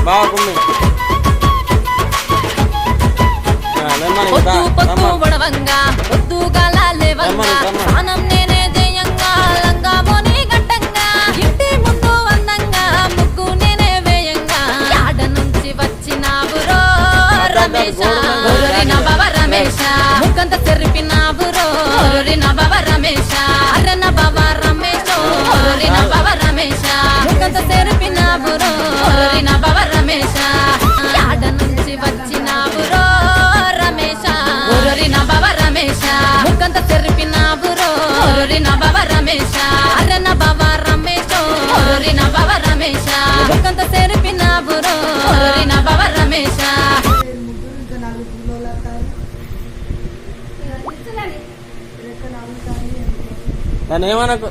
బాగుంది. పొద్దు పొద్దు బడవంగా పొద్దుగాల లేవంగా స్నానం నేనే జయంగా లంగా మోని గట్టంగా ఇంటి ముందు అందంగా ముగ్గు నేనే వేయంగా యాడ నుంచి వచ్చినావురో రమేశ ఓరి నా బావ రమేశ ముక్కంత తెరిపినావురో ఓరి నా బావ రమేశ అరే నా బావ రమేశ ఓరి నా బావ రమేశ ముక్కంత తెరిపినావురో ఓరి నా బావ రమేశ యాడ నుంచి వచ్చినావురో నా బావ రమేశ ముక్కంత తెరిపినావురో ఓరి నా బావ రమేశ అరే నా బావ రమేశ ఓరి నా బావ రమేశ ముక్కంత తెరిపినావురో ఓరి నా బావ రమేశ దాన్ని ఏమనకు.